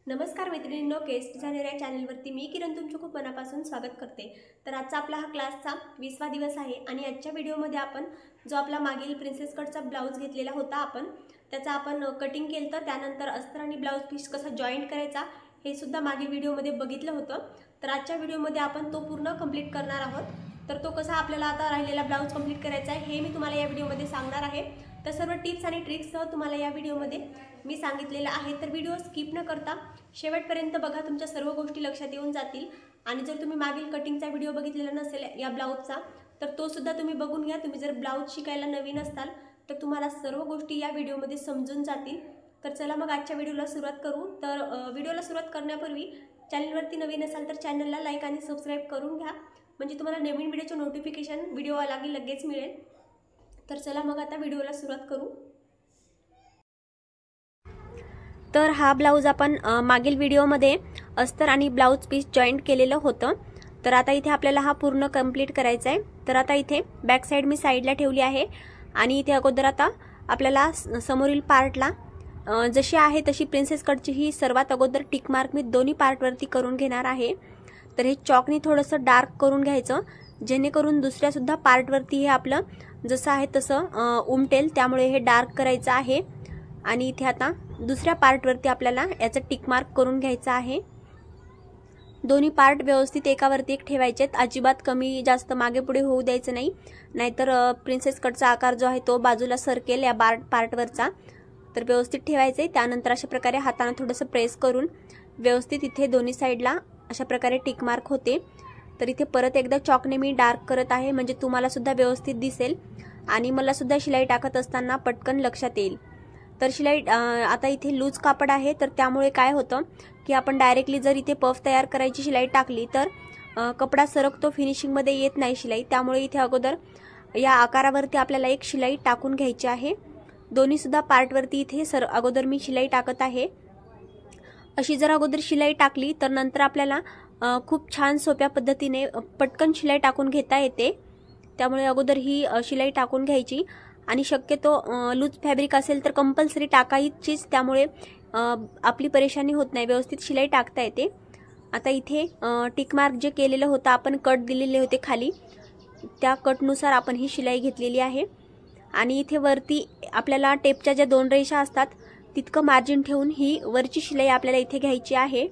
नमस्कार मैत्रिणींनो, केस डिझायनर या चॅनलवरती मी किरण तुमचं खूप मनापासून स्वागत करते। तर आजचा आपला हा क्लासचा 20वा दिवस आहे आणि आजच्या व्हिडिओमध्ये आपण जो आपला मागील प्रिन्सेस कटचा ब्लाउज घेतलेला होता आपण त्याचा आपण कटिंग केलं, तर त्यानंतर अस्तर आणि ब्लाउज पीस कसा जॉईंट करायचा हे सुद्धा मागील व्हिडिओमध्ये बघितलं होतं। तर आजच्या व्हिडिओमध्ये आपण तो पूर्ण कंप्लीट करणार आहोत। तर तो कसा आपल्याला आता राहिलेला ब्लाउज कंप्लीट करायचा आहे हे मी तुम्हाला या व्हिडिओमध्ये सांगणार आहे। तर सर्व टिप्स आणि ट्रिक्ससह तुम्हाला या व्हिडिओमध्ये मी सांगितलेलं आहे। तर व्हिडिओ स्किप न करता शेवटपर्यंत बघा, तुमच्या सर्व गोष्टी लक्षात येऊन जातील। आणि जर तुम्ही मागील कटिंगचा व्हिडिओ बघितलेला नसेल या ब्लाउजचा तर तो सुद्धा तुम्ही बघून घ्या। तुम्ही जर ब्लाउज शिकायला नवीन असाल तर तुम्हाला सर्व गोष्टी या व्हिडिओमध्ये समजून जातील। तर चला मग आजच्या व्हिडिओला सुरुवात करू। तर व्हिडिओला सुरुवात करण्यापूर्वी चॅनलवरती नवीन असाल तर चॅनलला लाईक आणि सबस्क्राइब करून घ्या, म्हणजे तुम्हाला नवीन व्हिडिओचे नोटिफिकेशन व्हिडिओ आला की लगेच मिळेल। तर चला मग आता व्हिडिओला सुरुवात करू। तर हा ब्लाउज आपण मागील व्हिडिओमध्ये अस्तर आणि ब्लाउज पीस जॉईंट केलेलं होतं। तर आता इथे आपल्याला हा पूर्ण कंप्लीट करायचा आहे। तर आता इथे बॅक साइड मी साइडला ठेवली आहे आणि इथे अगोदर आता आपल्याला समोरील पार्टला जशी आहे तशी प्रिन्सेस कटची ही सर्वात अगोदर टिक मार्क मी दोन्ही पार्टवरती करून घेणार आहे। तर हे चॉकनी थोडंसं डार्क करून घ्यायचं, जेणेकरून दुसऱ्या सुद्धा पार्टवरती हे आपलं जसं आहे तसं उमटेल, त्यामुळे हे डार्क करायचं आहे। आणि इथे आता दुसऱ्या पार्टवरती आपल्याला याचं टिक मार्क करून घ्यायचं आहे। दोन्ही पार्ट व्यवस्थित एकावरती एक ठेवायचे आहेत, अजिबात कमी जास्त मागे पुढे होऊ द्यायचं नाही, नाहीतर प्रिन्सेस कटचा आकार जो आहे तो बाजूला सरकेल या पार्टवरचा। तर व्यवस्थित ठेवायचे। त्यानंतर अशा प्रकारे हाताने थोडंसं प्रेस करून व्यवस्थित इथे दोन्ही साइडला अशा प्रकारे टिक मार्क होते। तर इथे परत एकदा चॉकने मी डार्क करत आहे, म्हणजे तुम्हाला सुद्धा व्यवस्थित दिसेल आणि मला सुद्धा शिलाई टाकत असताना पटकन लक्षात येईल। तर शिलाई आता इथे लूज कापड आहे, तर त्यामुळे काय होतं की आपण डायरेक्टली जर इथे पफ तयार करायची शिलाई टाकली तर कपडा सरकतो, फिनिशिंगमध्ये येत नाही शिलाई। त्यामुळे इथे अगोदर या आकारावरती आपल्याला एक शिलाई टाकून घ्यायची आहे। दोन्ही सुद्धा पार्टवरती इथे अगोदर मी शिलाई टाकत आहे। अशी जर अगोदर शिलाई टाकली तर नंतर आपल्याला खूप छान सोप्या पद्धतीने पटकन शिलाई टाकून घेता येते। त्यामुळे अगोदर ही शिलाई टाकून घ्यायची आणि शक्यतो लूज फॅब्रिक असेल तर कंपल्सरी टाकायचीच, त्यामुळे आपली परेशानी होत नाही, व्यवस्थित शिलाई टाकता येते। आता इथे टिक मार्क जे केलेलं होतं आपण, कट दिलेले होते खाली, त्या कटनुसार आपण ही शिलाई घेतलेली आहे। आणि इथे वरती आपल्याला टेपच्या ज्या दोन रेषा असतात तितकं मार्जिन ठेवून ही वरची शिलाई आपल्याला इथे घ्यायची आहे।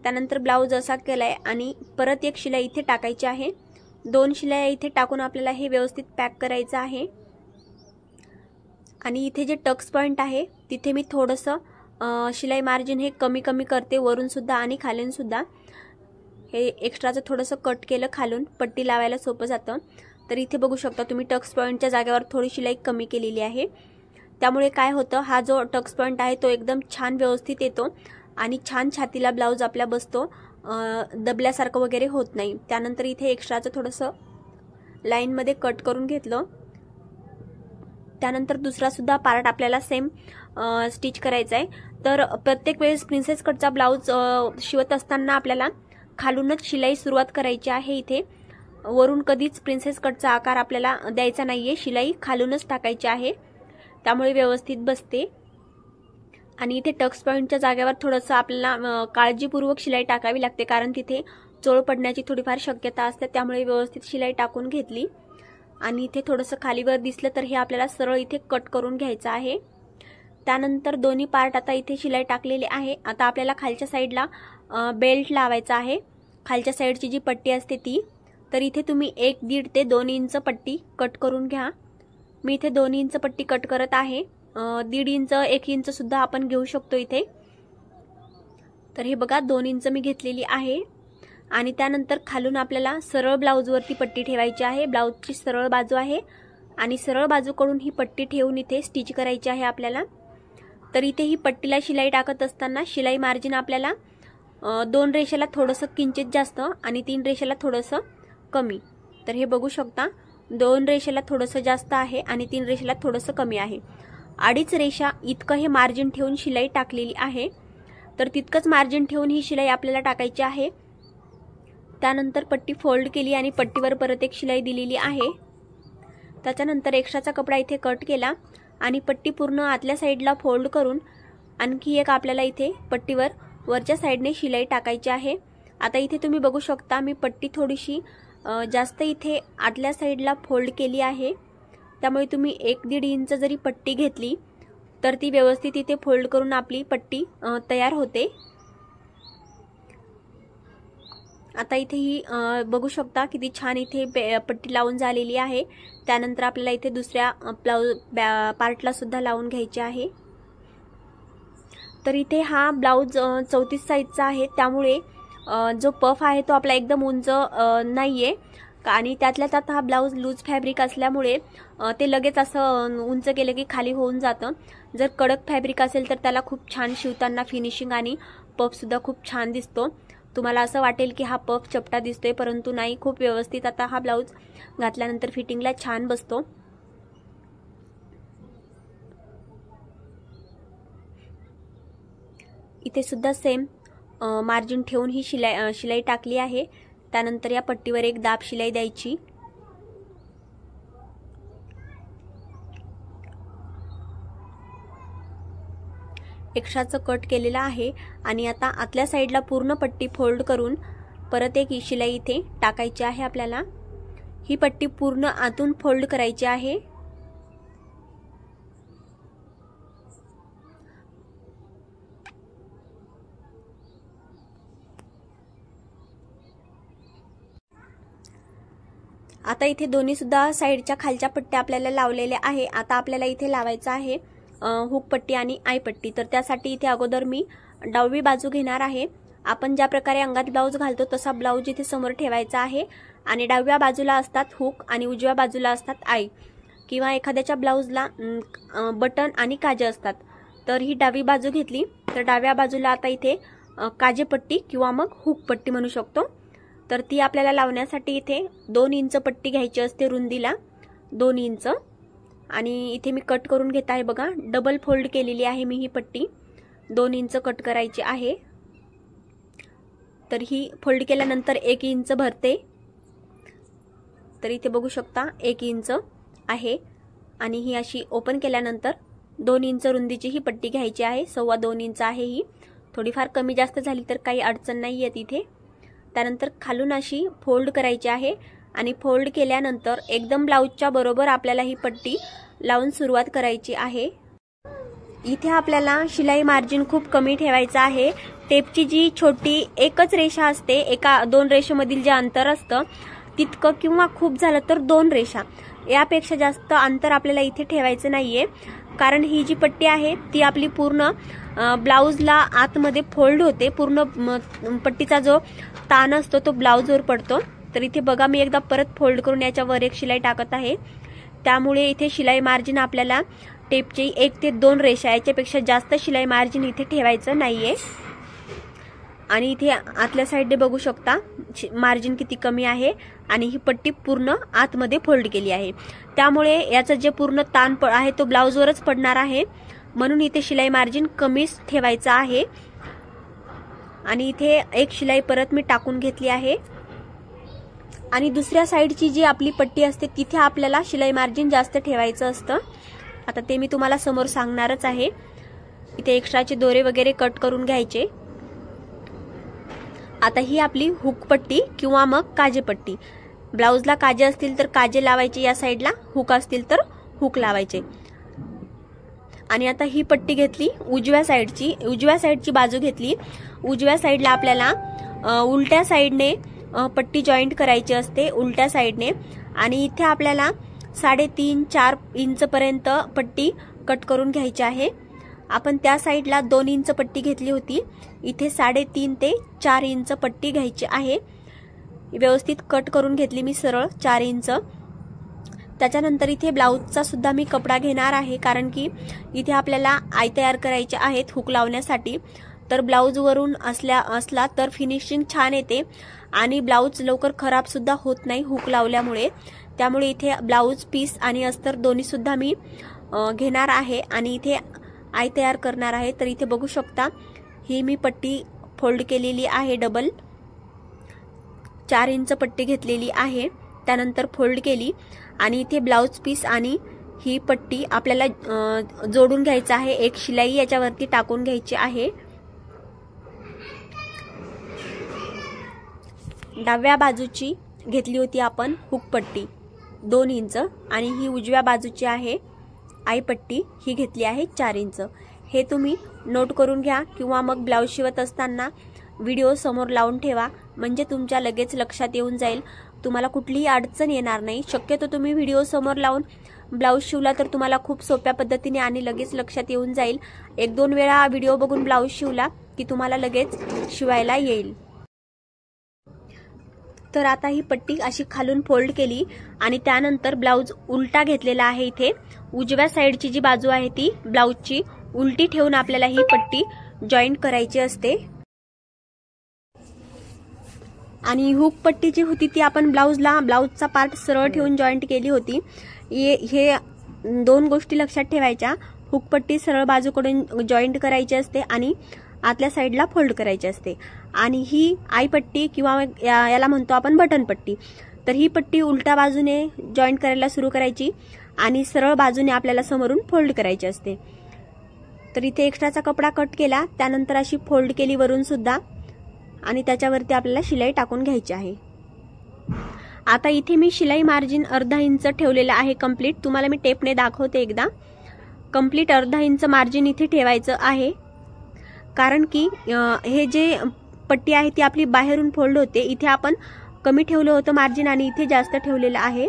त्यानंतर ब्लाउज असा केलाय आणि परत एक शिलाई इथे टाकायची आहे। दोन शिलाई इथे टाकून आपल्याला हे व्यवस्थित पॅक करायचं आहे। आणि इथे जे टक्स पॉइंट आहे तिथे मी थोडंसं शिलाई मार्जिन हे कमी करते, वरून सुद्धा आणि खालून सुद्धा। हे एक्स्ट्राचं थोडंसं कट केलं खालून, पट्टी लावायला सोपं जातं। तर इथे बघू शकता तुम्ही टक्स पॉइंटच्या जागेवर थोडी शिलाई कमी केलेली आहे। त्यामुळे काय होतं, हा जो टक्स पॉइंट आहे तो एकदम छान व्यवस्थित येतो आणि छान छातीला ब्लाउज आपला बसतो, दबल्यासारखं वगैरे होत नाही। त्यानंतर इथे एक्स्ट्राचं थोडंसं लाईनमध्ये कट करून घेतलं। त्यानंतर दुसरा सुद्धा पार्ट आपल्याला सेम स्टिच करायचा आहे। तर प्रत्येक वेळेस प्रिन्सेस कटचा ब्लाउज शिवत असताना आपल्याला खालूनच शिलाई सुरुवात करायची आहे। इथे वरून कधीच प्रिन्सेस कटचा आकार आपल्याला द्यायचा नाहीये, शिलाई खालूनच टाकायची आहे, त्यामुळे व्यवस्थित बसते। आणि इथे टक्स पॉइंटच्या जागेवर थोडंसं आपल्याला काळजीपूर्वक शिलाई टाकावी लागते, कारण तिथे चोळ पडण्याची थोडीफार शक्यता असते, त्यामुळे व्यवस्थित शिलाई टाकून घेतली। आणि इथे थोडंसं खालीवर दिसलं तर हे आपल्याला सरळ इथे कट करून घ्यायचं आहे। त्यानंतर दोन्ही पार्ट आता इथे शिलाई टाकलेली आहे। आता आपल्याला खालच्या साईडला बेल्ट लावायचा आहे, खालच्या साईडची जी पट्टी असते ती। तर इथे तुम्ही 1.5 ते 2 इंच पट्टी कट करून घ्या। मी इथे 2 इंच पट्टी कट करत आहे, 1.5 इंच 1 इंच सुद्धा आपण घेऊ शकतो इथे। तर हे बघा 2 इंच मी घेतलेली आहे। आणि त्यानंतर खालून आपल्याला सरळ ब्लाउजवरती पट्टी ठेवायची आहे, ब्लाउजची सरळ बाजू आहे आणि सरळ बाजूकडून ही पट्टी ठेवून इथे स्टिच करायची आहे आपल्याला। तर इथे ही पट्टीला शिलाई टाकत असताना शिलाई मार्जिन आपल्याला 2 रेषेला थोडंसं किंचित जास्त आणि 3 रेषेला थोडंसं कमी। तर हे बघू शकता 2 रेषेला थोडंसं जास्त आहे आणि 3 रेषेला थोडंसं कमी आहे। 2.5 रेषा इतकं हे मार्जिन ठेवून शिलाई टाकलेली आहे। तर तितकंच मार्जिन ठेवून ही शिलाई आपल्याला टाकायची आहे। त्यानंतर पट्टी फोल्ड केली आणि पट्टीवर परत एक शिलाई दिलेली आहे। त्याच्यानंतर एक्स्ट्राचा कपडा इथे कट केला आणि पट्टी पूर्ण आतल्या साईडला फोल्ड करून आणखी एक आपल्याला इथे पट्टीवर वरच्या साईडने शिलाई टाकायची आहे। आता इथे तुम्ही बघू शकता मी पट्टी थोडीशी जास्त इथे आतल्या साईडला फोल्ड केली आहे, त्यामुळे तुम्ही 1-1.5 इंच जरी पट्टी घेतली तर ती व्यवस्थित इथे फोल्ड करून आपली पट्टी तयार होते। आता इथे ही बघू शकता किती छान इथे पट्टी लावून झालेली आहे। त्यानंतर आपल्याला इथे दुसऱ्या ब्लाउज पार्टला सुद्धा लावून घ्यायचे आहे। तर इथे हा ब्लाउज 34 साइजचा आहे, त्यामुळे जो पफ आहे तो आपला एकदम उंच नाहीये आणि त्यातल्या त्यात हा ब्लाउज लूज फॅब्रिक असल्यामुळे ते लगेच असं उंच केलं की खाली होऊन जातं। जर कडक फॅब्रिक असेल तर त्याला खूप छान शिवताना फिनिशिंग आणि पफ सुद्धा खूप छान दिसतो। तुम्हाला असं वाटेल की हा पफ चपटा दिसतोय, परंतु नाही, खूप व्यवस्थित आता हा ब्लाउज घातल्यानंतर फिटिंगला छान बसतो। इथे सुद्धा सेम मार्जिन ठेवून ही शिलाई टाकली आहे। त्यानंतर या पट्टीवर एक दाब शिलाई द्यायची। एक्स्ट्राचं कट केलेला आहे आणि आता आतल्या साईडला पूर्ण पट्टी फोल्ड करून परत एक शिलाई इथे टाकायची आहे। आपल्याला ही पट्टी पूर्ण आतून फोल्ड करायची आहे। आता इथे दोन्ही सुद्धा साइडच्या खालच्या पट्ट्या आपल्याला लावलेल्या आहे। आता आपल्याला इथे लावायचं आहे हुक पट्टी आणि आय पट्टी। तर त्यासाठी इथे अगोदर मी डावी बाजू घेणार आहे। आपण ज्या प्रकारे अंगात ब्लाउज घालतो तसा ब्लाउज इथे समोर ठेवायचा आहे आणि डाव्या बाजूला असतात हुक आणि उजव्या बाजूला असतात आय, किंवा एखाद्याच्या ब्लाउजला बटन आणि काजे असतात। तर ही डावी बाजू घेतली तर डाव्या बाजूला आता इथे काजे पट्टी किंवा मग हुक पट्टी म्हणू शकतो। तर ती आपल्याला लावण्यासाठी इथे 2 इंच पट्टी घ्यायची असते, रुंदीला 2 इंच, आणि इथे मी कट करून घेत आहे। बघा, डबल फोल्ड केलेली आहे मी ही पट्टी, 2 इंच कट करायची आहे। तर ही फोल्ड केल्यानंतर 1 इंच भरते। तर इथे बघू शकता 1 इंच आहे आणि ही अशी ओपन केल्यानंतर 2 इंच रुंदीची ही पट्टी घ्यायची आहे। 2.25 इंच आहे ही, थोडीफार कमी जास्त झाली तर काही अडचण नाही येत इथे। त्यानंतर खालून अशी फोल्ड करायची आहे आणि फोल्ड केल्यानंतर एकदम ब्लाउजच्या बरोबर आपल्याला ही पट्टी लावून सुरुवात करायची आहे। इथे आपल्याला शिलाई मार्जिन खूप कमी ठेवायचं आहे। टेपची जी छोटी एकच रेषा असते, एका 2 रेषेमधील जे अंतर असतं तितकं, किंवा खूप झालं तर 2 रेषा, यापेक्षा जास्त अंतर आपल्याला इथे ठेवायचं नाहीये, कारण ही जी पट्टी आहे ती आपली पूर्ण ब्लाउजला आतमध्ये फोल्ड होते। पूर्ण पट्टीचा जो ताण असतो तो ब्लाउजवर पडतो। तर इथे बघा मी एकदा परत फोल्ड करून याच्यावर एक शिलाई टाकत आहे, त्यामुळे इथे शिलाई मार्जिन आपल्याला टेपची 1 ते 2 रेषा, याच्यापेक्षा जास्त शिलाई मार्जिन इथे ठेवायचं नाहीये। आणि इथे आतल्या साईडने बघू शकता मार्जिन किती कमी आहे आणि ही पट्टी पूर्ण आतमध्ये फोल्ड केली आहे, त्यामुळे याचा जे पूर्ण ताण आहे तो ब्लाउजवरच पडणार आहे, म्हणून इथे शिलाई मार्जिन कमीच ठेवायचं आहे। आणि इथे एक शिलाई परत मी टाकून घेतली आहे आणि दुसऱ्या साईडची जी आपली पट्टी असते तिथे आपल्याला शिलाई मार्जिन जास्त ठेवायचं असतं। आता ते मी तुम्हाला समोर सांगणारच आहे। इथे एक्स्ट्राचे दोरे वगैरे कट करून घ्यायचे। आता ही आपली हुक पट्टी किंवा मग काजे पट्टी, ब्लाउजला काजे असतील तर काजे लावायचे या साईडला, हुक असतील तर हुक लावायचे। आणि आता ही पट्टी घेतली उजव्या साईडची बाजू घेतली। उजव्या साईडला आपल्याला उलट्या साईडने पट्टी जॉईंट करायची असते, उलट्या साईडने, आणि इथे आपल्याला 3.5-4 इंच पर्यंत पट्टी कट करून घ्यायची आहे। आपण त्या साईडला 2 इंच पट्टी घेतली होती, इथे 3.5 ते 4 इंच पट्टी घ्यायची आहे। व्यवस्थित कट करून घेतली मी सरळ 4 इंच। त्याच्यानंतर इथे ब्लाउजचा सुद्धा मी कपडा घेणार आहे, कारण की इथे आपल्याला आय तयार करायचे आहेत हुक लावण्यासाठी। तर ब्लाउज वरून असला तर फिनिशिंग छान येते आणि ब्लाउज लवकर खराब सुद्धा होत नाही हुक लावल्यामुळे। त्यामुळे इथे ब्लाउज पीस आणि अस्तर दोन्ही सुद्धा मी घेणार आहे आणि इथे आय तयार करणार आहे। तर इथे बघू शकता ही मी पट्टी फोल्ड केलेली आहे, डबल 4 इंच पट्टी घेतलेली आहे, त्यानंतर फोल्ड केली आणि इथे ब्लाउज पीस आणि ही पट्टी आपल्याला जोडून घ्यायचं आहे। एक शिलाई याच्यावरती टाकून घ्यायची आहे। डाव्या बाजूची घेतली होती आपण हुकपट्टी 2 इंच आणि ही उजव्या बाजूची आहे आईपट्टी, ही घेतली आहे 4 इंच। हे तुम्ही नोट करून घ्या किंवा मग ब्लाऊज शिवत असताना व्हिडिओ समोर लावून ठेवा, म्हणजे तुमच्या लगेच लक्षात येऊन जाईल, तुम्हाला कुठलीही अडचण येणार नाही। शक्यतो तुम्ही व्हिडिओ समोर लावून ब्लाऊज शिवला तर तुम्हाला खूप सोप्या पद्धतीने आणि लगेच लक्षात येऊन जाईल। 1-2 वेळा व्हिडिओ बघून ब्लाऊज शिवला की तुम्हाला लगेच शिवायला येईल। तर आता ही पट्टी अशी खालून फोल्ड केली आणि त्यानंतर ब्लाऊज उलटा घेतलेला आहे। इथे उजव्या साइडची जी बाजू आहे ती ब्लाऊजची उलटी ठेवून आपल्याला ही पट्टी जॉईंट करायची असते। आणि हुक पट्टी जी होती ती आपण ब्लाऊजचा पार्ट सरळ ठेवून जॉईंट केली होती। हे 2 गोष्टी लक्षात ठेवायच्या, हुक पट्टी सरळ बाजूकडून जॉईंट करायची असते आणि आतल्या साइडला फोल्ड करायची असते। आणि ही आईपट्टी किंवा याला म्हणतो आपण बटन पट्टी, तर ही पट्टी उलट्या बाजूने जॉईंट करायला सुरू करायची आणि सरळ बाजूने आपल्याला समोरून फोल्ड करायची असते। तर इथे एक्स्ट्राचा कपडा कट केला, त्यानंतर अशी फोल्ड केली वरून सुद्धा आणि त्याच्यावरती आपल्याला शिलाई टाकून घ्यायची आहे। आता इथे मी शिलाई मार्जिन अर्धा इंच ठेवलेलं आहे कंप्लीट, तुम्हाला मी टेपने दाखवते एकदा। कंप्लीट अर्धा इंच मार्जिन इथे ठेवायचं आहे, कारण की हे जे पट्टी आहे ती आपली बाहेरून फोल्ड होते। इथे आपण कमी ठेवलं होतं मार्जिन आणि इथे जास्त ठेवलेलं आहे।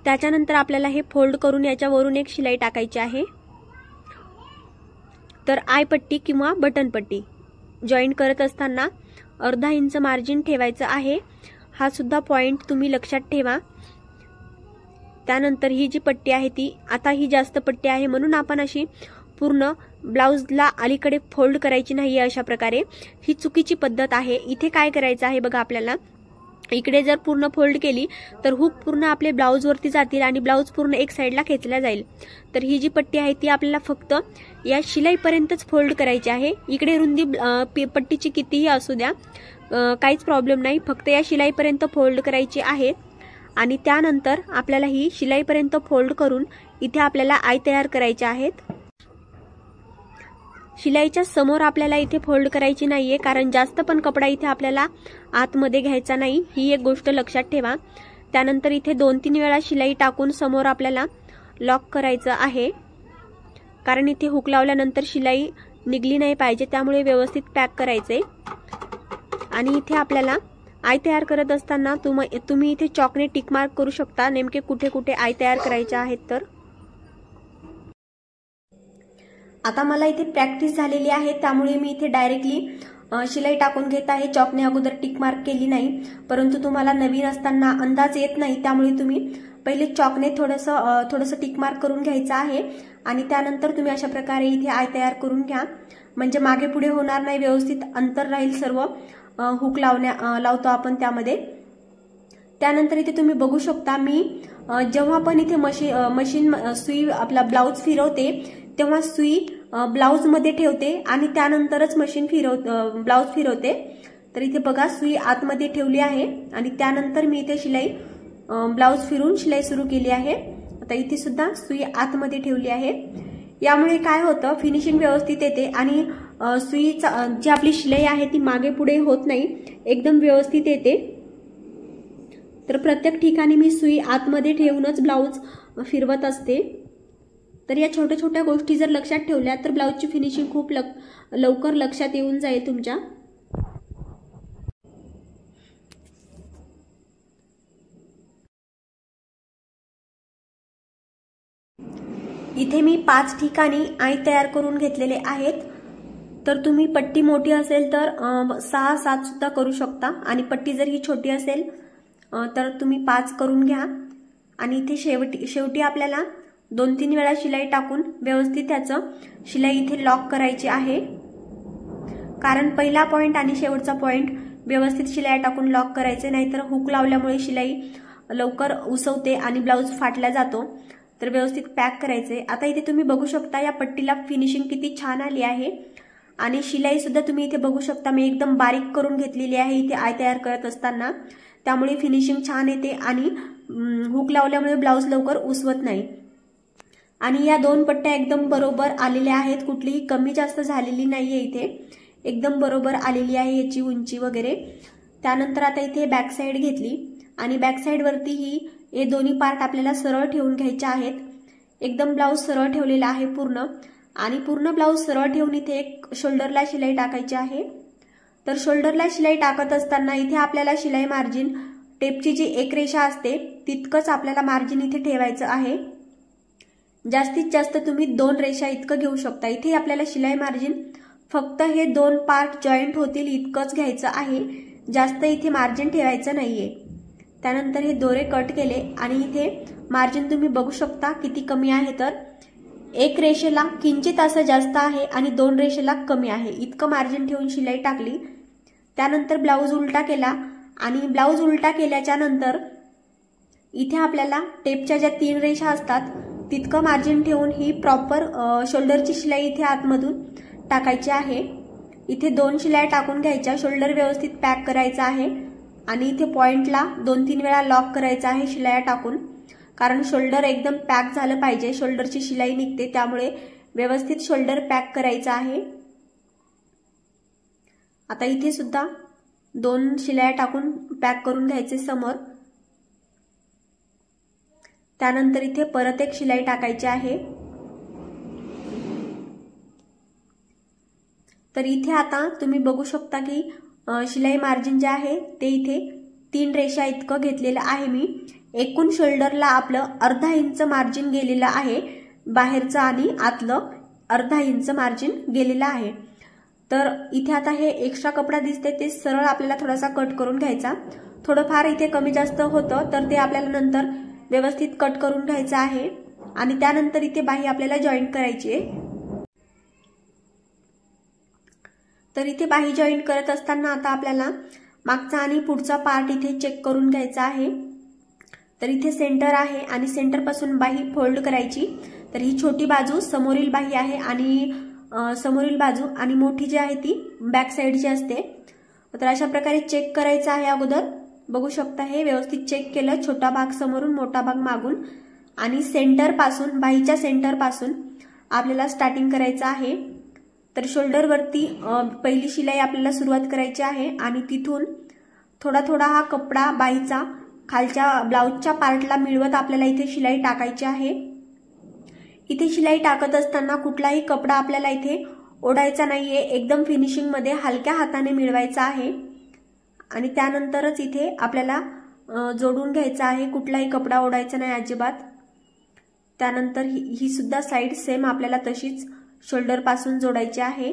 त्याच्यानंतर आपल्याला हे फोल्ड करून याच्यावरून एक शिलाई टाकायची आहे। तर आईपट्टी किंवा बटन पट्टी जॉईंट करत असताना अर्धा इंच मार्जिन ठेवायचं आहे, हा सुद्धा पॉइंट तुम्ही लक्षात ठेवा। त्यानंतर ही जी पट्टी आहे ती आता ही जास्त पट्टी आहे म्हणून आपण अशी पूर्ण ब्लाऊजला अलीकडे फोल्ड करायची नाही, अशा प्रकारे ही चुकीची पद्धत आहे। इथे काय करायचं आहे बघा, आपल्याला इकडे जर पूर्ण फोल्ड केली तर हुक पूर्ण आपले ब्लाऊज वरती जातील आणि ब्लाऊज पूर्ण एक साइडला खेचला जाईल। तर ही जी पट्टी आहे ती आपल्याला फक्त या शिलाईपर्यंतच फोल्ड करायची आहे। इकडे रुंदी पट्टीची कितीही असू द्या, काहीच प्रॉब्लेम नाही, फक्त या शिलाईपर्यंत फोल्ड करायची आहे। आणि त्यानंतर आपल्याला ही शिलाईपर्यंत फोल्ड करून इथे आपल्याला आई तयार करायच्या आहेत। शिलाईच्या समोर आपल्याला इथे फोल्ड करायची नाहीये, कारण जास्त पण कपडा इथे आपल्याला आतमध्ये घ्यायचा नाही, ही एक गोष्ट लक्षात ठेवा। त्यानंतर इथे 2-3 वेळा शिलाई टाकून समोर आपल्याला लॉक करायचं आहे, कारण इथे हुक लावल्यानंतर शिलाई निघली नाही पाहिजे, त्यामुळे व्यवस्थित पॅक करायचे। आणि इथे आपल्याला आई तयार करत असताना तुम्ही इथे चॉकने टिक मार्क करू शकता, नेमके कुठे कुठे आई तयार करायचे आहेत। तर आता मला इथे प्रॅक्टिस झालेली आहे, त्यामुळे मी इथे डायरेक्टली शिलाई टाकून घेत आहे। चॉकने अगोदर टिक मार्क केली नाही, परंतु तुम्हाला नवीन असताना अंदाज येत नाही, त्यामुळे तुम्ही पहिले चॉकने थोडंसं टिक मार्क करून घ्यायचं आहे आणि त्यानंतर तुम्ही अशा प्रकारे इथे आय तयार करून घ्या, म्हणजे मागे पुढे होणार नाही, व्यवस्थित अंतर राहील सर्व हुक लावतो आपण त्यामध्ये। त्यानंतर इथे तुम्ही बघू शकता, मी जेव्हा पण इथे मशीन सुई आपला ब्लाऊज फिरवते तेव्हा सुई ब्लाऊज मध्ये ठेवते आणि त्यानंतरच ब्लाऊज फिरवते। तर इथे बघा, सुई आतमध्ये ठेवली आहे आणि त्यानंतर मी इथे शिलाई ब्लाऊज फिरून शिलाई सुरू केली आहे। आता इथे सुद्धा सुई आतमध्ये ठेवली आहे, यामुळे काय होतं, फिनिशिंग व्यवस्थित येते आणि सुईचा जी आपली शिलाई आहे ती मागे पुढे होत नाही, एकदम व्यवस्थित येते। तर प्रत्येक ठिकाणी मी सुई आतमध्ये ठेवूनच ब्लाऊज फिरवत असते। तर या छोट्या छोट्या गोष्टी जर लक्षात ठेवल्या तर ब्लाऊजची फिनिशिंग खूप लवकर लक्षात येऊन जाईल तुमच्या। इथे मी 5 ठिकाणी आई तयार करून घेतलेले आहेत। तर तुम्ही पट्टी मोठी असेल तर 6-7 सुद्धा करू शकता आणि पट्टी जर ही छोटी असेल तर तुम्ही 5 करून घ्या। आणि इथे शेवटी आपल्याला 2-3 वेळा शिलाई टाकून व्यवस्थित त्याचं शिलाई इथे लॉक करायची आहे, कारण पहिला पॉइंट आणि शेवटचा पॉइंट व्यवस्थित शिलाई टाकून लॉक करायचे, नाहीतर हुक लावल्यामुळे शिलाई लवकर उसवते आणि ब्लाऊज फाटला जातो। तर व्यवस्थित पॅक करायचे। आता इथे तुम्ही बघू शकता या पट्टीला फिनिशिंग किती छान आली आहे आणि शिलाई सुद्धा तुम्ही इथे बघू शकता, मी एकदम बारीक करून घेतलेली आहे इथे आय तयार करत असताना, त्यामुळे फिनिशिंग छान येते आणि हुक लावल्यामुळे ब्लाऊज लवकर उसवत नाही। आणि या 2 पट्ट्या एकदम बरोबर आलेल्या आहेत, कुठलीही कमी जास्त झालेली नाहीये, इथे एकदम बरोबर आलेली आहे याची उंची वगैरे। त्यानंतर आता इथे बॅक साईड घेतली आणि बॅक साईड वरती हे दोन्ही पार्ट आपल्याला सरळ ठेवून घ्यायचे आहेत। एकदम ब्लाऊज सरळ ठेवलेला आहे पूर्ण, आणि पूर्ण ब्लाऊज सरळ ठेवून इथे एक शोल्डरला शिलाई टाकायची आहे। तर शोल्डरला शिलाई टाकत असताना इथे आपल्याला शिलाई मार्जिन टेपची जी एक रेषा असते तितकंच आपल्याला मार्जिन इथे ठेवायचं आहे। जास्तीत जास्त तुम्ही 2 रेषा इतकं घेऊ शकता। इथे आपल्याला शिलाई मार्जिन फक्त हे 2 पार्ट जॉईंट होतील इतकंच घ्यायचं आहे, जास्त इथे मार्जिन ठेवायचं नाहीये। त्यानंतर हे दोरे कट केले आणि इथे मार्जिन तुम्ही बघू शकता किती कमी आहे, तर 1 रेषेला किंचित असं जास्त आहे आणि 2 रेषेला कमी आहे, इतकं मार्जिन ठेवून शिलाई टाकली। त्यानंतर ब्लाऊज उलटा केला आणि ब्लाऊज उलटा केल्याच्या नंतर इथे आपल्याला टेपच्या ज्या 3 रेषा असतात तितकं मार्जिन ठेवून ही प्रॉपर शोल्डरची शिलाई इथे आतमधून टाकायची आहे। इथे 2 शिलाई टाकून घ्यायच्या, शोल्डर व्यवस्थित पॅक करायचा आहे आणि इथे पॉइंटला 2-3 वेळा लॉक करायचा आहे शिलाया टाकून, कारण शोल्डर एकदम पॅक झालं पाहिजे, शोल्डरची शिलाई निघते, त्यामुळे व्यवस्थित शोल्डर पॅक करायचा आहे। आता इथे सुद्धा 2 शिलाया टाकून पॅक करून घ्यायचे समोर। त्यानंतर इथे परत एक शिलाई टाकायची आहे। तर इथे आता तुम्ही बघू शकता की शिलाई मार्जिन जे आहे ते इथे 3 रेषा इतकं घेतलेलं आहे मी। एकूण शोल्डरला आपलं अर्धा इंच मार्जिन गेलेलं आहे, बाहेरचं आणि आतलं अर्धा इंच मार्जिन गेलेलं आहे। तर इथे आता हे एक्स्ट्रा कपडा दिसते ते सरळ आपल्याला थोडासा कट करून घ्यायचा, थोडंफार इथे कमी जास्त होतं तर ते आपल्याला नंतर व्यवस्थित कट करून घ्यायचं आहे। आणि त्यानंतर इथे बाही आपल्याला जॉईंट करायची आहे। तर इथे बाही जॉईंट करत असताना आता आपल्याला मागचा आणि पुढचा पार्ट इथे चेक करून घ्यायचा आहे। तर इथे सेंटर आहे आणि सेंटर पासून बाही फोल्ड करायची। तर ही छोटी बाजू समोरील बाही आहे आणि समोरील बाजू आणि मोठी जी आहे ती बॅक साईडची असते। तर अशा प्रकारे चेक करायचं आहे। अगोदर बघू शकता हे व्यवस्थित चेक केलं, छोटा भाग समोरून मोठा भाग मागून, आणि सेंटर पासून बाहीच्या सेंटर पासून आपल्याला स्टार्टिंग करायचं आहे। तर शोल्डर वरती पहिली शिलाई आपल्याला सुरुवात करायची आहे आणि तिथून थोडा थोडा हा कपडा बाहीचा खालच्या ब्लाऊजच्या पार्टला मिळवत आपल्याला इथे शिलाई टाकायची आहे। इथे शिलाई टाकत असताना कुठलाही कपडा आपल्याला इथे ओढायचा नाहीये, एकदम फिनिशिंग मध्ये हलक्या हाताने मिळवायचा आहे आणि त्यानंतरच इथे आपल्याला जोडून घ्यायचा आहे, कुठलाही कपडा ओढायचा नाही अजिबात। त्यानंतर ही सुद्धा साइड सेम आपल्याला तशीच शोल्डर पासून जोडायची आहे।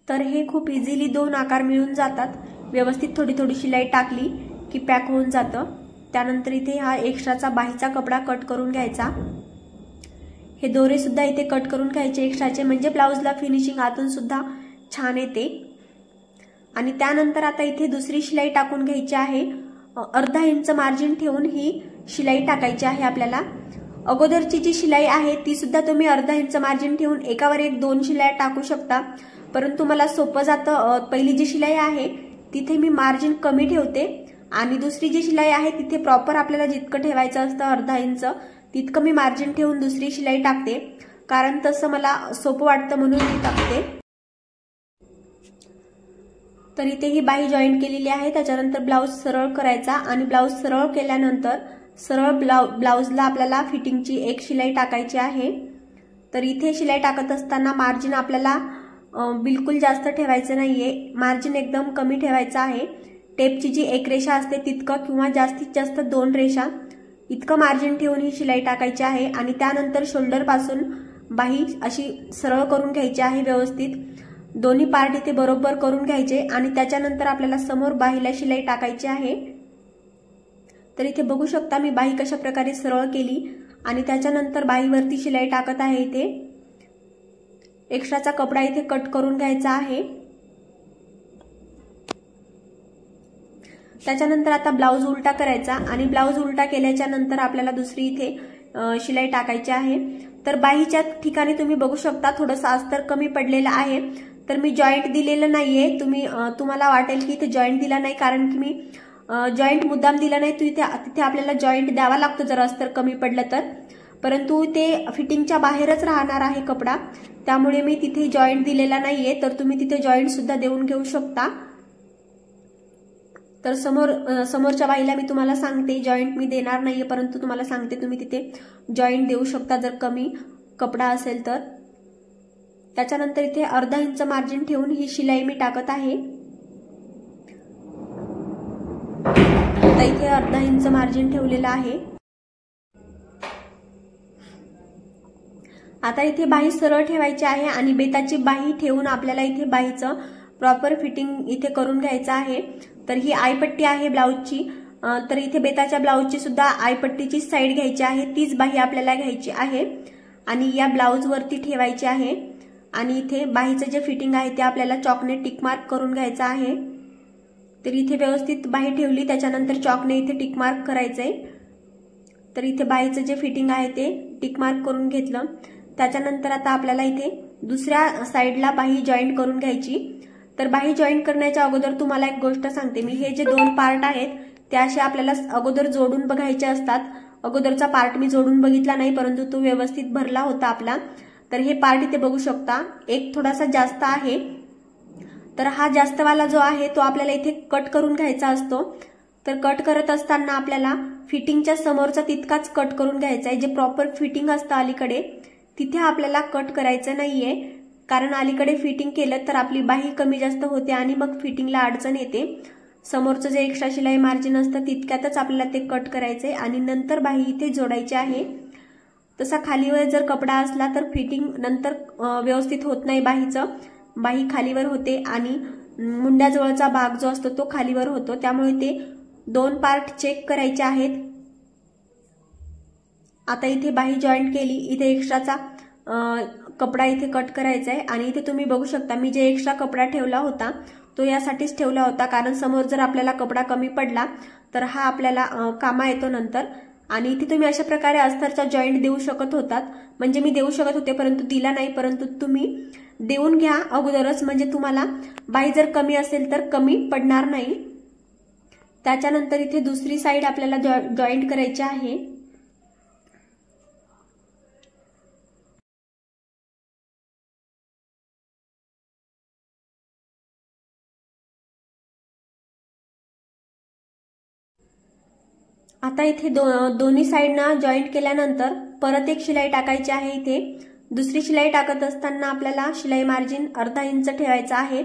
तर हे खूप इझिली 2 आकार मिळून जातात, व्यवस्थित थोडी थोडी शिलाई टाकली की पॅक होऊन जातं। त्यानंतर इथे हा एक्स्ट्राचा बाहीचा कपडा कट करून घ्यायचा, हे दोरे सुद्धा इथे कट करून घ्यायचे एक्स्ट्राचे, म्हणजे ब्लाऊजला फिनिशिंग आतून सुद्धा छान येते। आणि त्यानंतर आता इथे दुसरी शिलाई टाकून घ्यायची आहे, अर्धा इंच मार्जिन ठेवून ही शिलाई टाकायची आहे आपल्याला। अगोदरची जी शिलाई आहे ती सुद्धा तुम्ही अर्धा इंच मार्जिन ठेवून एकावर एक 2 शिलाई टाकू शकता, परंतु मला सोपं जातं, पहिली जी शिलाई आहे तिथे मी मार्जिन कमी ठेवते आणि दुसरी जी शिलाई आहे तिथे प्रॉपर आपल्याला जितकं ठेवायचं असतं अर्धा इंच तितकं मी मार्जिन ठेवून दुसरी शिलाई टाकते, कारण तसं मला सोपं वाटतं म्हणून मी टाकते। तर इथे ही बाही जॉईंट केलेली आहे। त्याच्यानंतर ब्लाऊज सरळ करायचा आणि ब्लाऊज सरळ केल्यानंतर सरळ ब्लाऊजला आपल्याला फिटिंगची एक शिलाई टाकायची आहे। तर इथे शिलाई टाकत असताना मार्जिन आपल्याला बिलकुल जास्त ठेवायचं नाहीये, मार्जिन एकदम कमी ठेवायचं आहे। टेपची जी एक रेषा असते तितकं किंवा जास्तीत जास्त 2 रेषा इतकं मार्जिन ठेवून ही शिलाई टाकायची आहे आणि त्यानंतर शोल्डर पासून बाही अशी सरळ करून घ्यायची आहे, व्यवस्थित दोन्ही पार्ट इथे बरोबर करून घ्यायचे आणि त्याच्यानंतर आपल्याला समोर बाहीला शिलाई टाकायची आहे। तर इथे बघू शकता मी बाही कशा प्रकारे सरळ केली आणि त्याच्यानंतर बाहीवरती शिलाई टाकत आहे। इथे एक्स्ट्राचा कपडा इथे कट करून घ्यायचा आहे। त्याच्यानंतर आता ब्लाऊज उलटा करायचा आणि ब्लाऊज उलटा केल्याच्या नंतर आपल्याला दुसरी इथे शिलाई टाकायची आहे। तर बाहीच्या ठिकाणी तुम्ही बघू शकता थोडंसं अस्तर कमी पडलेलं आहे, तर मी जॉईंट दिलेलं नाहीये। तुम्हाला वाटेल की इथे जॉईंट दिला नाही, कारण की मी जॉईंट मुद्दाम दिला नाही, तिथे आपल्याला जॉईंट द्यावा लागतो जर अस्तर कमी पडलं तर, परंतु ते फिटिंगच्या बाहेरच राहणार आहे कपडा, त्यामुळे मी तिथे जॉईंट दिलेला नाहीये, तर तुम्ही तिथे जॉईंट सुद्धा देऊन घेऊ शकता। तर समोरच्या बाईला मी तुम्हाला सांगते जॉईंट मी देणार नाहीये, परंतु तुम्हाला सांगते तुम्ही तिथे जॉईंट देऊ शकता जर कमी कपडा असेल तर। त्याच्यानंतर इथे अर्धा इंच मार्जिन ठेवून ही शिलाई मी टाकत आहे। आता इथे अर्धा इंच मार्जिन ठेवलेलं आहे। आता इथे बाही सरळ ठेवायची आहे आणि बेताची बाही ठेवून आपल्याला इथे बाहीचं प्रॉपर फिटिंग इथे करून घ्यायचं आहे। तर ही आयपट्टी आहे ब्लाऊजची, तर इथे बेताच्या ब्लाऊजची सुद्धा आयपट्टीची साईड घ्यायची आहे, तीच बाही आपल्याला घ्यायची आहे आणि या ब्लाऊज वरती ठेवायची आहे। आणि इथे बाहीचं जे फिटिंग आहे ते आपल्याला चॉकने टिक मार्क करून घ्यायचं आहे। तर इथे व्यवस्थित बाही ठेवली, त्याच्यानंतर चॉकने इथे टिक मार्क करायचंय। तर इथे बाहीचं जे फिटिंग आहे ते टिक मार्क करून घेतलं। त्याच्यानंतर आता आपल्याला इथे दुसऱ्या साईडला बाही जॉईंट करून घ्यायची। तर बाही जॉईंट करण्याच्या अगोदर तुम्हाला एक गोष्ट सांगते मी, हे जे दोन पार्ट आहेत ते असे आपल्याला अगोदर जोडून बघायचे असतात। अगोदरचा पार्ट मी जोडून बघितला नाही, परंतु तो व्यवस्थित भरला होता आपला। तर हे पार्ट इथे बघू शकता, एक थोडासा जास्त आहे, तर हा जास्तवाला जो आहे तो आपल्याला इथे कट करून घ्यायचा असतो। तर कट करत असताना आपल्याला फिटिंगच्या समोरचा तितकाच कट करून घ्यायचा आहे, जे प्रॉपर फिटिंग असतं अलीकडे तिथे आपल्याला कट करायचं नाहीये, कारण अलीकडे फिटिंग केलं तर आपली बाही कमी जास्त होते आणि मग फिटिंगला अडचण येते। समोरचं जे एक्स्ट्रा शिलाई मार्जिन असतं तितक्यातच आपल्याला ते कट करायचंय आणि नंतर बाही इथे जोडायची आहे। तसा खालीवर जर कपडा असला तर फिटिंग नंतर व्यवस्थित होत नाही बाहीचं, बाही खालीवर होते आणि मुंड्याजवळचा भाग जो असतो तो खालीवर होतो, त्यामुळे ते दोन पार्ट चेक करायचे आहेत। आता इथे बाही जॉईंट केली, इथे एक्स्ट्राचा कपडा इथे कट करायचा आहे आणि इथे तुम्ही बघू शकता मी जे एक्स्ट्रा कपडा ठेवला होता तो यासाठीच ठेवला होता, कारण समोर जर आपल्याला कपडा कमी पडला तर हा आपल्याला कामा येतो नंतर। आणि इथे तुम्ही अशा प्रकारे अस्तरचा जॉईंट देऊ शकत होतात, म्हणजे मी देऊ शकत होते परंतु दिला नाही, परंतु तुम्ही देऊन घ्या अगोदरच, म्हणजे तुम्हाला बाही जर कमी असेल तर कमी पडणार नाही। त्याच्यानंतर इथे दुसरी साईड आपल्याला जॉईंट करायची आहे। आता इथे दोन्ही साइडना जॉईंट केल्यानंतर परत एक शिलाई टाकायची आहे। इथे दुसरी शिलाई टाकत असताना आपल्याला शिलाई मार्जिन अर्धा इंच ठेवायचा आहे।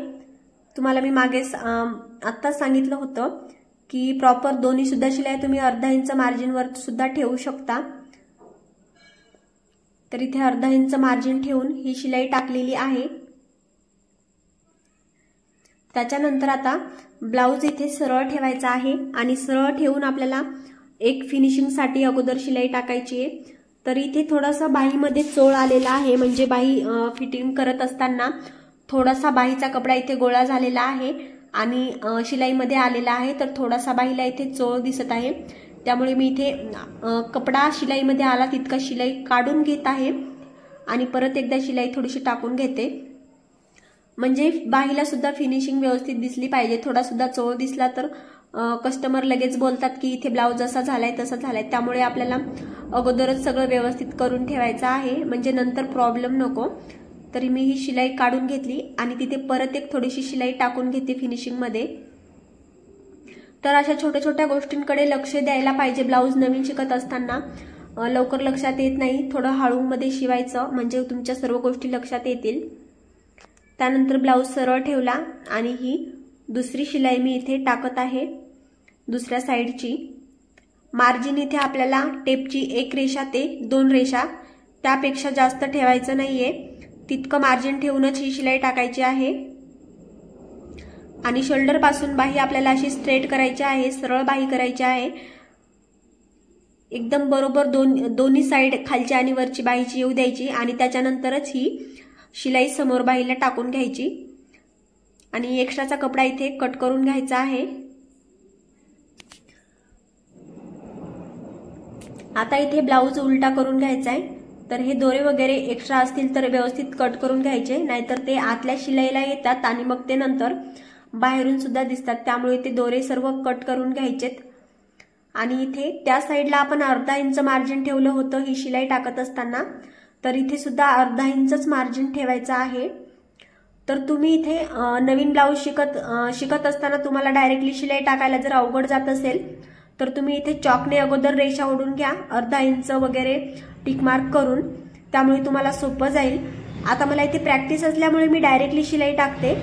तुम्हाला मी मागे आत्ताच सांगितलं होतं की प्रॉपर दोन्ही सुद्धा शिलाई तुम्ही अर्धा इंच मार्जिनवर सुद्धा ठेवू शकता। तर इथे अर्धा इंच मार्जिन ठेवून ही शिलाई टाकलेली आहे। त्याच्यानंतर आता ब्लाउज इथे सरळ ठेवायचा आहे आणि सरळ ठेवून आपल्याला एक फिनिशिंग साठी अगोदर शिलाई टाकायची आहे। तर इथे थोडासा बाहीमध्ये चोळ आलेला आहे, म्हणजे बाही फिटिंग करत असताना थोडासा बाहीचा कपडा इथे गोळा झालेला आहे आणि शिलाईमध्ये आलेला आहे, तर थोडासा बाहीला इथे चोळ दिसत आहे। त्यामुळे मी इथे कपडा शिलाईमध्ये आला तितका शिलाई काढून घेत आहे आणि परत एकदा शिलाई थोडीशी टाकून घेते, म्हणजे बाहीला सुद्धा फिनिशिंग व्यवस्थित दिसली पाहिजे। थोडा सुद्धा चोळ दिसला तर कस्टमर लगेच बोलतात की इथे ब्लाउज असा झालाय तसा झालाय, त्यामुळे आपल्याला अगोदरच सगळं व्यवस्थित करून ठेवायचं आहे, म्हणजे नंतर प्रॉब्लेम नको। तरी मी ही शिलाई काढून घेतली आणि तिथे परत एक थोडीशी शिलाई टाकून घेते फिनिशिंग मध्ये। तर अशा छोट्या छोट्या गोष्टींकडे लक्ष द्यायला पाहिजे, ब्लाउज नवीन शिकत असताना लवकर लक्षात येत नाही, थोडं हळू मध्ये शिवायचं म्हणजे तुमच्या सर्व गोष्टी लक्षात येतील। त्यानंतर ब्लाउज सरळ ठेवला आणि ही दुसरी शिलाई मी इथे टाकत आहे दुसऱ्या साइडची। मार्जिन इथे आपल्याला टेपची एक रेषा ते दोन रेषा, त्यापेक्षा जास्त ठेवायचं नाहीये, तितकं मार्जिन ठेवूनच ही शिलाई टाकायची आहे। आणि शोल्डर पासून बाही आपल्याला अशी स्ट्रेट करायची आहे, सरळ बाही करायची आहे, एकदम बरोबर दोन्ही साइड खालची आणि वरची बाहीची येऊ द्यायची आणि त्याच्यानंतरच ही शिलाई समोर बाहीला टाकून घ्यायची आणि एक्स्ट्राचा कपडा इथे कट करून घ्यायचा आहे। आता इथे ब्लाउज उलटा करून घ्यायचा आहे, तर हे दोरे वगैरे एक्स्ट्रा असतील तर व्यवस्थित कट करून घ्यायचे, नाहीतर ते आतल्या शिलाईला येतात आणि मग ते नंतर बाहेरून सुद्धा दिसतात, त्यामुळे ते दोरे सर्व कट करून घ्यायचेत। आणि इथे त्या साईडला आपण अर्धा इंच मार्जिन ठेवलं होतं ही शिलाई टाकत असताना, तर इथे सुद्धा अर्धा इंचच मार्जिन ठेवायचं आहे। तर तुम्ही इथे नवीन ब्लाऊज शिकत असताना तुम्हाला डायरेक्टली शिलाई टाकायला जर अवघड जात असेल तर तुम्ही इथे चॉकने अगोदर रेषा ओढून घ्या, अर्धा इंच वगैरे टिक मार्क करून, त्यामुळे तुम्हाला सोपं जाईल। आता मला इथे प्रॅक्टिस असल्यामुळे मी डायरेक्टली शिलाई टाकते,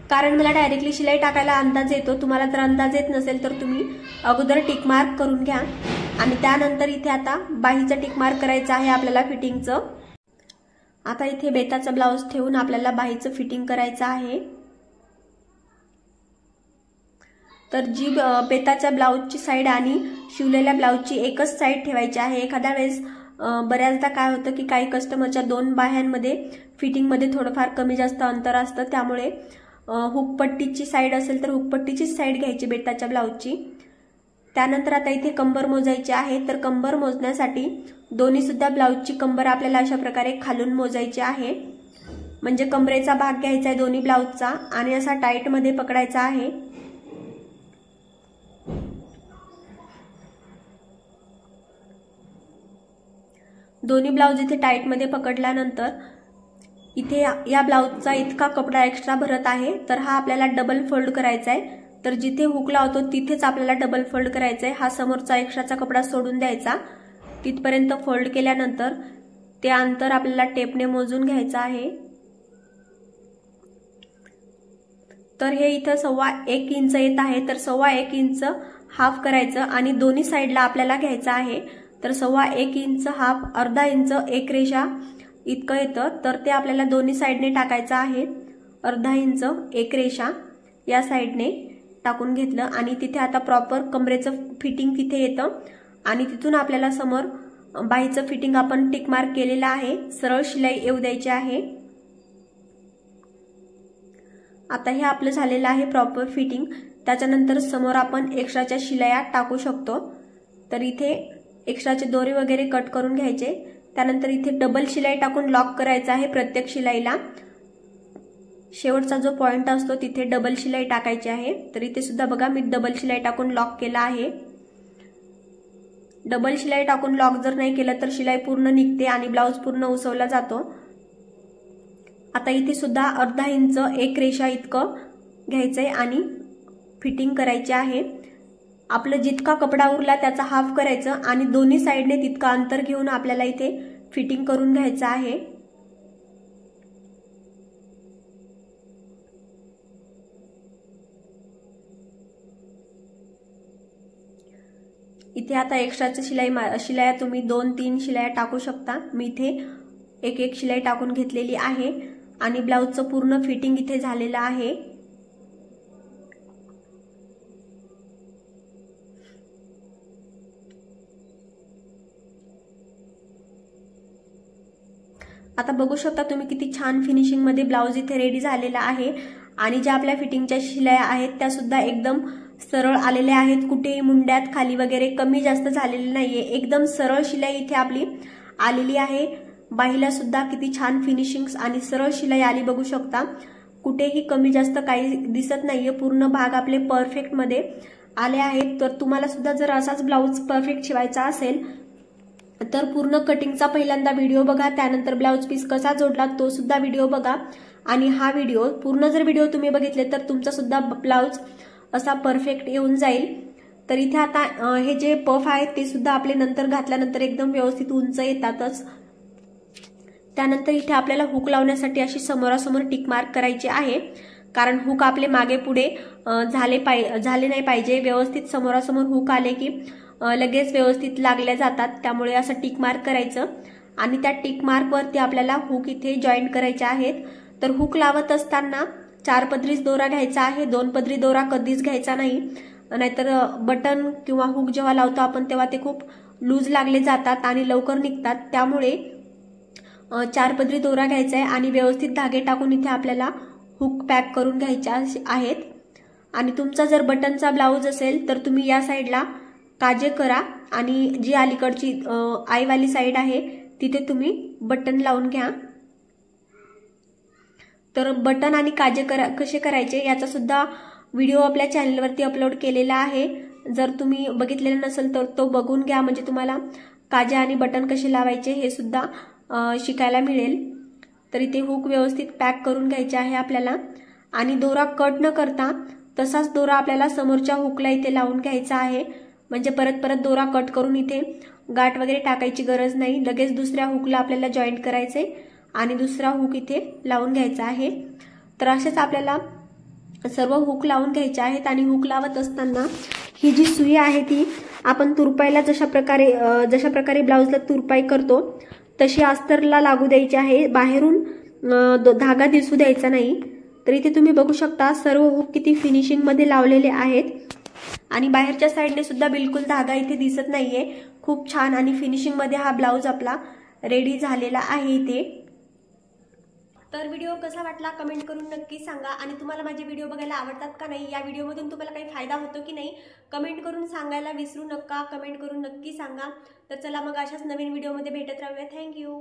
कारण मला डायरेक्टली शिलाई टाकायला अंदाज येतो। तुम्हाला जर अंदाज येत नसेल तर तुम्ही अगोदर टिक मार्क करून घ्या आणि त्यानंतर इथे आता बाहीचं टिक मार्क करायचं आहे आपल्याला फिटिंगचं। आता इथे बेताचा ब्लाऊज ठेवून आपल्याला बाहीचं फिटिंग करायचं आहे। तर जी बेताच्या ब्लाऊजची साईड आणि शिवलेल्या ब्लाऊजची एकच साईड ठेवायची आहे। एखाद्या वेळेस बऱ्याचदा काय होतं की काही कस्टमरच्या दोन बाह्यांमध्ये फिटिंगमध्ये थोडंफार कमी जास्त अंतर असतं, त्यामुळे हुकपट्टीची साईड असेल तर हुकपट्टीचीच साईड घ्यायची बेताच्या ब्लाऊजची। त्यानंतर आता इथे कंबर मोजायची आहे। तर कंबर मोजण्यासाठी दोन्ही सुद्धा ब्लाऊजची कंबर आपल्याला अशा प्रकारे खालून मोजायची आहे, म्हणजे कमरेचा भाग घ्यायचा आहे दोन्ही ब्लाऊजचा आणि असा टाईट मध्ये पकडायचा आहे। दोन्ही ब्लाऊज इथे टाईट मध्ये पकडल्यानंतर इथे या ब्लाऊजचा इतका कपडा एक्स्ट्रा भरत आहे, तर हा आपल्याला डबल फोल्ड करायचा आहे। तर जिथे हुक लावतो तिथेच आपल्याला डबल फोल्ड करायचा आहे। हा समोरचा एक्स्ट्राचा कपडा सोडून द्यायचा, तिथपर्यंत फोल्ड केल्यानंतर ते अंतर आपल्याला टेपने मोजून घ्यायचं आहे। तर हे इथं 1.25 इंच येत आहे, तर 1.25 इंच हाफ करायचं आणि दोन्ही साईडला आपल्याला घ्यायचं आहे। तर 1.25 इंच हाफ, अर्धा इंच एक रेषा इतकं येतं, तर ते आपल्याला दोन्ही साईडने टाकायचं आहे। अर्धा इंच एक रेषा या साईडने टाकून घेतलं आणि तिथे आता प्रॉपर कमरेचं फिटिंग तिथे येतं आणि तिथून आपल्याला समोर बाहीचं फिटिंग आपण टिक मार्क केलेलं आहे, सरळ शिलाई येऊ द्यायची आहे। आता हे आपलं झालेलं आहे प्रॉपर फिटिंग। त्याच्यानंतर समोर आपण एक्स्ट्राच्या शिलाया टाकू शकतो। तर इथे एक्स्ट्राचे दोरे वगैरे कट करून घ्यायचे, त्यानंतर इथे डबल शिलाई टाकून लॉक करायचं आहे। प्रत्येक शिलाईला शेवटचा जो पॉइंट असतो तिथे डबल शिलाई टाकायची आहे। तर इथे सुद्धा बघा मी डबल शिलाई टाकून लॉक केला आहे। डबल शिलाई टाकून लॉक जर नाही केलं तर शिलाई पूर्ण निघते आणि ब्लाऊज पूर्ण उसवला जातो। आता इथे सुद्धा अर्धा इंच एक रेषा इतकं घ्यायचंय आणि फिटिंग करायची आहे। आपलं जितका कपडा उरला त्याचा हाफ करायचं आणि दोन्ही साईडने तितका अंतर घेऊन आपल्याला इथे फिटिंग करून घ्यायचं आहे। इथे आता एक्स्ट्राची शिलाया तुम्ही 2-3 शिलाया टाकू शकता। मी इथे एक शिलाई टाकून घेतलेली आहे आणि ब्लाऊजचं पूर्ण फिटिंग इथे झालेलं आहे। आता बघू शकता तुम्ही किती छान फिनिशिंग मध्ये ब्लाऊज इथे रेडी झालेला आहे आणि ज्या आपल्या फिटिंगच्या शिलाया आहेत त्या सुद्धा एकदम सरळ आलेल्या आहेत, कुठेही मुंड्यात खाली वगैरे कमी जास्त झालेले नाहीये, एकदम सरळ शिलाई इथे आपली आलेली आहे। बाहीला सुद्धा किती छान फिनिशिंग आणि सरळ शिलाई आली बघू शकता, कुठेही कमी जास्त काही दिसत नाहीये, पूर्ण भाग आपले परफेक्ट मध्ये आले आहेत। तर तुम्हाला सुद्धा जर असाच ब्लाऊज परफेक्ट शिवायचा असेल तर पूर्ण कटिंगचा पहिल्यांदा व्हिडिओ बघा, त्यानंतर ब्लाऊज पीस कसा जोडला तो सुद्धा व्हिडिओ बघा आणि हा व्हिडिओ पूर्ण जर व्हिडिओ तुम्ही बघितले तर तुमचा सुद्धा ब्लाऊज असा परफेक्ट येऊन जाईल। तर इथे आता हे जे पफ आहेत ते सुद्धा आपले नंतर घातल्यानंतर एकदम व्यवस्थित उंच येतातच। त्यानंतर इथे आपल्याला हुक लावण्यासाठी अशी समोरासमोर टिक मार्क करायची आहे, कारण हुक आपले मागे पुढे झाले नाही पाहिजे। व्यवस्थित समोरासमोर हुक आले की लगेच व्यवस्थित लागल्या जातात, त्यामुळे असं टिक मार्क करायचं आणि त्या टिक मार्क वरती आपल्याला हुक इथे जॉईंट करायचे आहेत। तर हुक लावत असताना 4 पदरीच दोरा घ्यायचा आहे, 2 पदरी दोरा कधीच घ्यायचा नाही, नाहीतर बटन किंवा हुक जेव्हा लावतो आपण तेव्हा ते खूप लूज लागले जातात आणि लवकर निघतात। त्यामुळे 4 पदरी दोरा घ्यायचा आहे आणि व्यवस्थित धागे टाकून इथे आपल्याला हुक पॅक करून घ्यायचे आहेत। आणि तुमचा जर बटनचा ब्लाऊज असेल तर तुम्ही या साईडला काजे करा आणि जी अलीकडची आईवाली साईड आहे तिथे तुम्ही बटन लावून घ्या। तर बटन आणि काजे कसे करायचे याचा सुद्धा व्हिडिओ आपल्या चॅनलवरती अपलोड केलेला आहे, जर तुम्ही बघितलेलं नसेल तर तो बघून घ्या, म्हणजे तुम्हाला काजा आणि बटन कसे लावायचे हे सुद्धा शिकायला मिळेल। तर इथे हुक व्यवस्थित पॅक करून घ्यायचे आहे आपल्याला आणि दोरा कट न करता तसाच दोरा आपल्याला समोरच्या हुकला इथे लावून घ्यायचा आहे, म्हणजे परत परत दोरा कट करून इथे गाठ वगैरे टाकायची गरज नाही। लगेच दुसऱ्या हुकला आपल्याला जॉईंट करायचे आणि दुसरा हुक इथे लावून घ्यायचा आहे। तर असेच आपल्याला सर्व हुक लावून घ्यायचे आहेत आणि हुक लावत असताना ही जी सुई आहे ती आपण तुरपायला जशा प्रकारे ब्लाउजला तुरपाई करतो तशी अस्तरला लागू द्यायची आहे, बाहेरून धागा दिसू द्यायचा नाही। तर इथे तुम्ही बघू शकता सर्व हुक किती फिनिशिंग मध्ये लावलेले आहेत आणि बाहेरच्या साईडने सुद्धा बिलकुल धागा इथे दिसत नाहीये। खूप छान आणि फिनिशिंग मध्ये हा ब्लाउज आपला रेडी झालेला आहे इथे। तर व्हिडिओ कसा वाटला कमेंट करून नक्की सांगा आणि तुम्हाला माझे व्हिडिओ बघायला आवडतात का नाही, या व्हिडिओमधून तुम्हाला काही फायदा होतो की नाही कमेंट करून सांगायला विसरू नका, कमेंट करून नक्की सांगा। तर चला मग अशाच नवीन व्हिडिओमध्ये भेटत राहूया। थँक्यू।